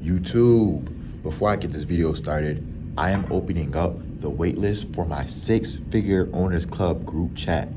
YouTube. Before I get this video started, I am opening up the waitlist for my Six Figure Owners Club group chat.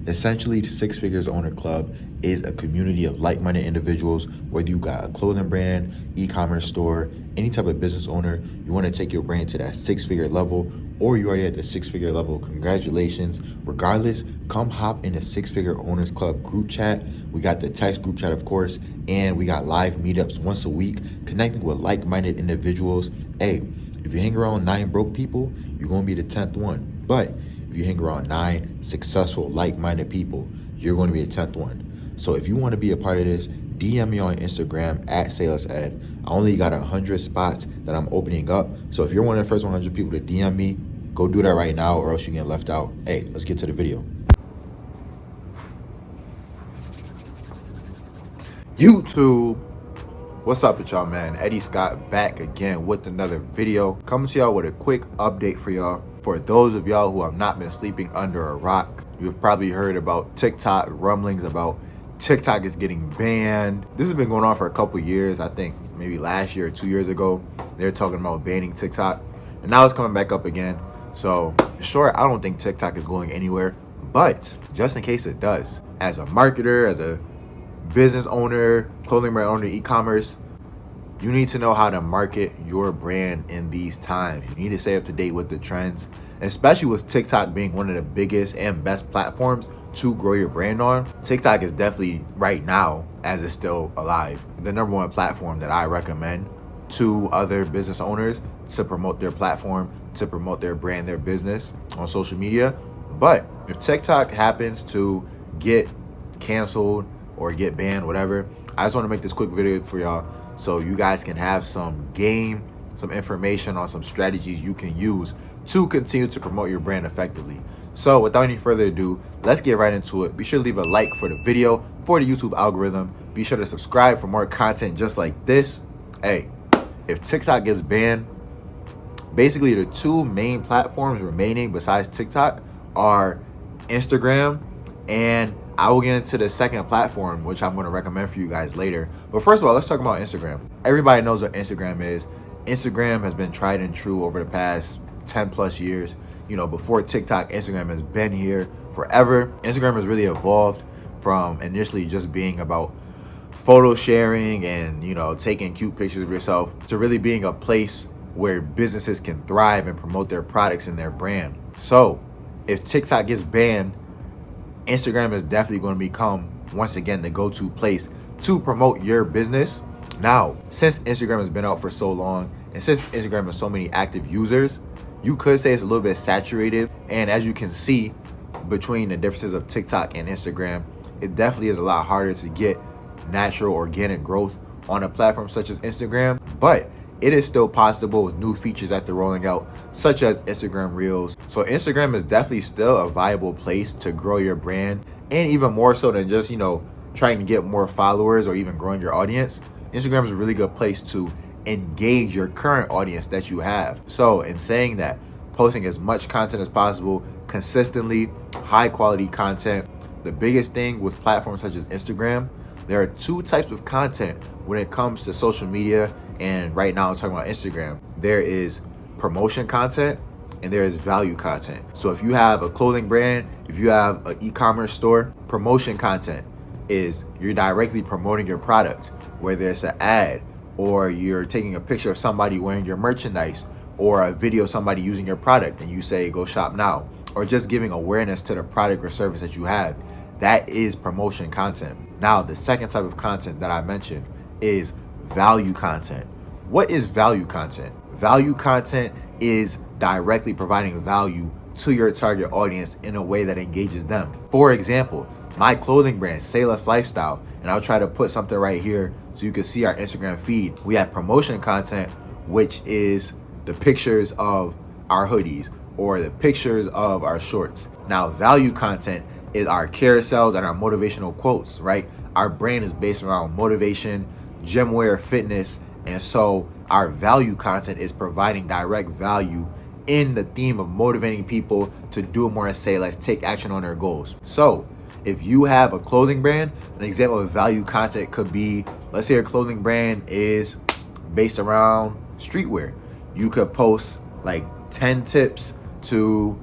Essentially, the Six Figures Owner Club is a community of like-minded individuals, whether you got a clothing brand, e-commerce store, any type of business owner, you want to take your brand to that six-figure level, or you already at the six-figure level, congratulations. Regardless, come hop in the Six Figure Owners Club group chat. We got the text group chat, of course, and we got live meetups once a week, connecting with like-minded individuals. Hey, if you hang around 9 broke people, you're going to be the 10th one. But if you hang around 9 successful, like-minded people, you're going to be the 10th one. So if you want to be a part of this, DM me on Instagram at SayLessEd. I only got 100 spots that I'm opening up. So if you're one of the first 100 people to DM me, go do that right now or else you get left out. Hey, let's get to the video. YouTube, what's up with y'all, man? Eddie Scott back again with another video. Coming to y'all with a quick update for y'all. For those of y'all who have not been sleeping under a rock, you've probably heard about TikTok, rumblings about TikTok is getting banned. This has been going on for a couple years. I think maybe last year or 2 years ago, they were talking about banning TikTok, and now it's coming back up again. So sure, I don't think TikTok is going anywhere, but just in case it does, as a marketer, as a business owner, clothing brand owner, e-commerce, you need to know how to market your brand in these times. You need to stay up to date with the trends, especially with TikTok being one of the biggest and best platforms to grow your brand on. TikTok is definitely, right now, as it's still alive, the #1 platform that I recommend to other business owners to promote their platform, to promote their brand, their business on social media. But if TikTok happens to get canceled or get banned, whatever, I just want to make this quick video for y'all so you guys can have some game, some information on some strategies you can use to continue to promote your brand effectively. So without any further ado, let's get right into it. Be sure to leave a like for the video, for the YouTube algorithm. Be sure to subscribe for more content just like this. Hey, if TikTok gets banned, basically the 2 main platforms remaining besides TikTok are Instagram, and I will get into the second platform, which I'm going to recommend for you guys later. But first of all, let's talk about Instagram. Everybody knows what Instagram is. Instagram has been tried and true over the past 10 plus years. You know, before TikTok, Instagram has been here forever. Instagram has really evolved from initially just being about photo sharing and, you know, taking cute pictures of yourself to really being a place where businesses can thrive and promote their products and their brand. So if TikTok gets banned, Instagram is definitely going to become, once again, the go-to place to promote your business. Now, since Instagram has been out for so long, and since Instagram has so many active users, you could say it's a little bit saturated. And as you can see, between the differences of TikTok and Instagram, it definitely is a lot harder to get natural organic growth on a platform such as Instagram. But it is still possible with new features that they're rolling out, such as Instagram Reels. So Instagram is definitely still a viable place to grow your brand, and even more so than just, you know, trying to get more followers or even growing your audience. Instagram is a really good place to engage your current audience that you have. So in saying that, posting as much content as possible, consistently, high quality content. The biggest thing with platforms such as Instagram, there are 2 types of content when it comes to social media, and right now I'm talking about Instagram. There is promotion content and there is value content. So if you have a clothing brand, if you have an e-commerce store, promotion content is you're directly promoting your product, whether it's an ad, or you're taking a picture of somebody wearing your merchandise, or a video of somebody using your product and you say go shop now, or just giving awareness to the product or service that you have. That is promotion content. Now, the second type of content that I mentioned is value content. What is value content? Value content is directly providing value to your target audience in a way that engages them. For example, my clothing brand, Say Less Lifestyle, and I'll try to put something right here so you can see our Instagram feed. We have promotion content, which is the pictures of our hoodies or the pictures of our shorts. Now, value content is our carousels and our motivational quotes, right? Our brand is based around motivation, gym wear, fitness, and so our value content is providing direct value in the theme of motivating people to do more and say, let's take action on their goals. So if you have a clothing brand, an example of value content could be, let's say your clothing brand is based around streetwear. You could post like 10 tips to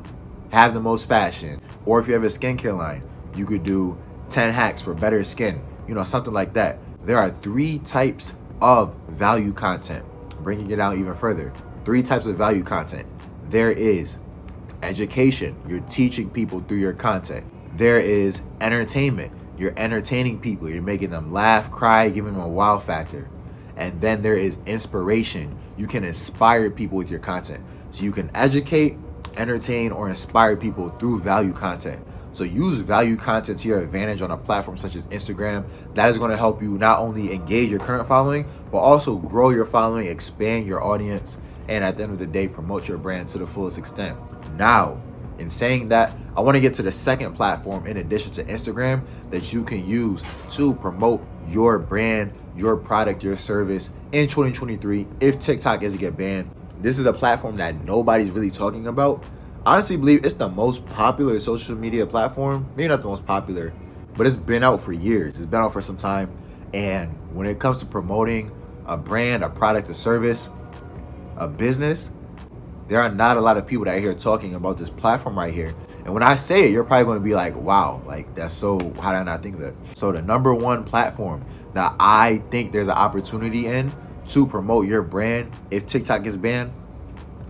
have the most fashion. Or if you have a skincare line, you could do 10 hacks for better skin, something like that. There are 3 types of value content. Bringing it down even further, 3 types of value content. There is education. You're teaching people through your content. There is entertainment. You're entertaining people. You're making them laugh, cry, giving them a wow factor. And then there is inspiration. You can inspire people with your content. So you can educate, entertain, or inspire people through value content. So use value content to your advantage on a platform such as Instagram. That is going to help you not only engage your current following, but also grow your following, expand your audience, and at the end of the day, promote your brand to the fullest extent. Now, in saying that, I want to get to the second platform in addition to Instagram that you can use to promote your brand, your product, your service in 2023 if TikTok is to get banned. This is a platform that nobody's really talking about. I honestly believe it's the most popular social media platform. Maybe not the most popular, but it's been out for years. It's been out for some time. And when it comes to promoting a brand, a product, a service, a business, there are not a lot of people that are here talking about this platform right here. And when I say it, you're probably going to be like, wow, like that's so, how did I not think of that? So the number one platform that I think there's an opportunity in to promote your brand if TikTok gets banned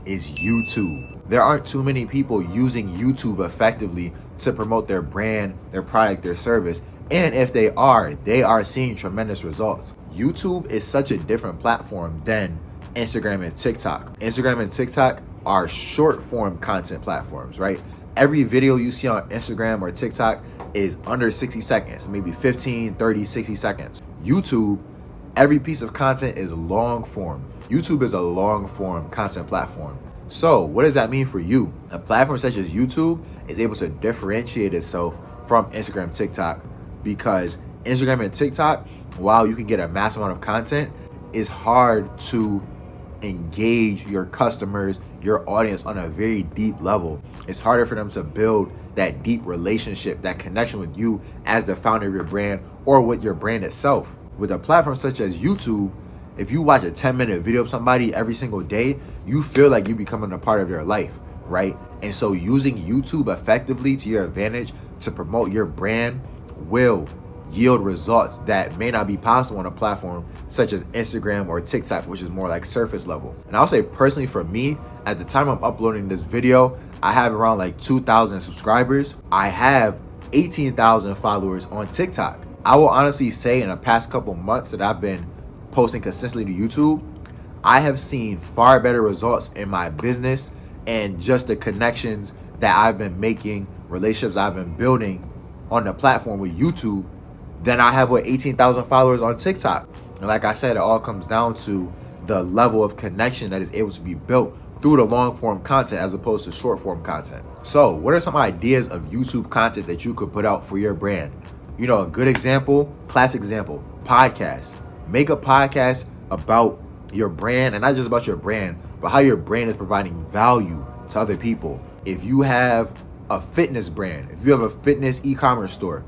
is YouTube. There aren't too many people using YouTube effectively to promote their brand, their product, their service. And if they are seeing tremendous results. YouTube is such a different platform than Instagram and TikTok. Instagram and TikTok are short form content platforms, right? Every video you see on Instagram or TikTok is under 60 seconds, maybe 15, 30, 60 seconds. YouTube, every piece of content is long form. YouTube is a long form content platform. So what does that mean for you? A platform such as YouTube is able to differentiate itself from Instagram, TikTok, because Instagram and TikTok, while you can get a massive amount of content, it's hard to engage your customers, your audience on a very deep level. It's harder for them to build that deep relationship, that connection with you as the founder of your brand or with your brand itself. With a platform such as YouTube, if you watch a 10-minute video of somebody every single day, you feel like you're becoming a part of their life, right? And so using YouTube effectively to your advantage to promote your brand will yield results that may not be possible on a platform such as Instagram or TikTok, which is more like surface level. And I'll say personally for me, at the time I'm uploading this video, I have around like 2,000 subscribers. I have 18,000 followers on TikTok. I will honestly say in the past couple months that I've been posting consistently to YouTube, I have seen far better results in my business and just the connections that I've been making, relationships I've been building on the platform with YouTube than I have with 18,000 followers on TikTok. And like I said, it all comes down to the level of connection that is able to be built through the long form content as opposed to short form content. So what are some ideas of YouTube content that you could put out for your brand? A good example, classic example, podcast. Make a podcast about your brand, and not just about your brand, but how your brand is providing value to other people. If you have a fitness brand, if you have a fitness e-commerce store,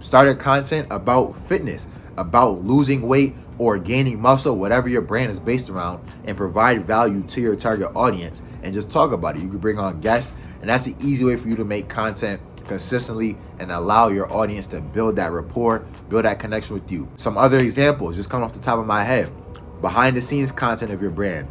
start a content about fitness, about losing weight or gaining muscle, whatever your brand is based around, and provide value to your target audience and just talk about it. You can bring on guests, and that's the easy way for you to make content consistently and allow your audience to build that rapport, build that connection with you. Some other examples just coming off the top of my head: behind the scenes content of your brand,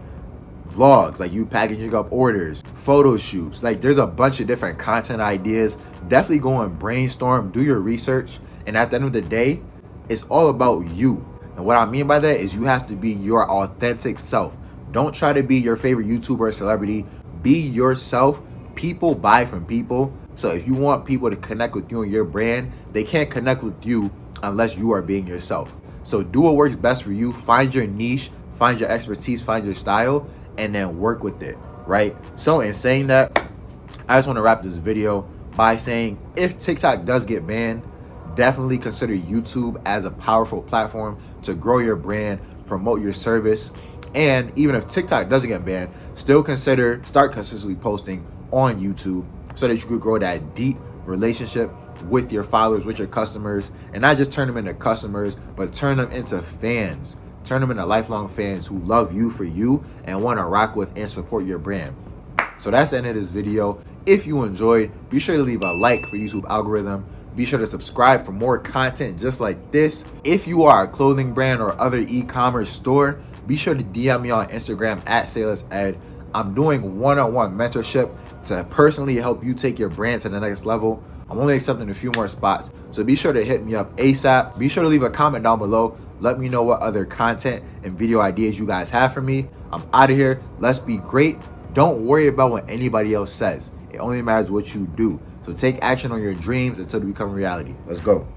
vlogs, like you packaging up orders, photo shoots. Like there's a bunch of different content ideas. Definitely go and brainstorm, do your research, and at the end of the day, it's all about you. And what I mean by that is you have to be your authentic self. Don't try to be your favorite YouTuber or celebrity. Be yourself. People buy from people. So if you want people to connect with you and your brand, they can't connect with you unless you are being yourself. So do what works best for you. Find your niche, find your expertise, find your style, and then work with it, right? So in saying that, I just want to wrap this video by saying if TikTok does get banned, definitely consider YouTube as a powerful platform to grow your brand, promote your service. And even if TikTok doesn't get banned, still start consistently posting on YouTube so that you could grow that deep relationship with your followers, with your customers, and not just turn them into customers, but turn them into fans. turn them into lifelong fans who love you for you and want to rock with and support your brand. So that's the end of this video. If you enjoyed, be sure to leave a like for YouTube algorithm. Be sure to subscribe for more content just like this. If you are a clothing brand or other e-commerce store, be sure to DM me on Instagram at SayLessEd. I'm doing one-on-one mentorship to personally help you take your brand to the next level. I'm only accepting a few more spots, so be sure to hit me up ASAP. Be sure to leave a comment down below. Let me know what other content and video ideas you guys have for me. I'm out of here. Let's be great. Don't worry about what anybody else says. It only matters what you do. So take action on your dreams until they become reality. Let's go.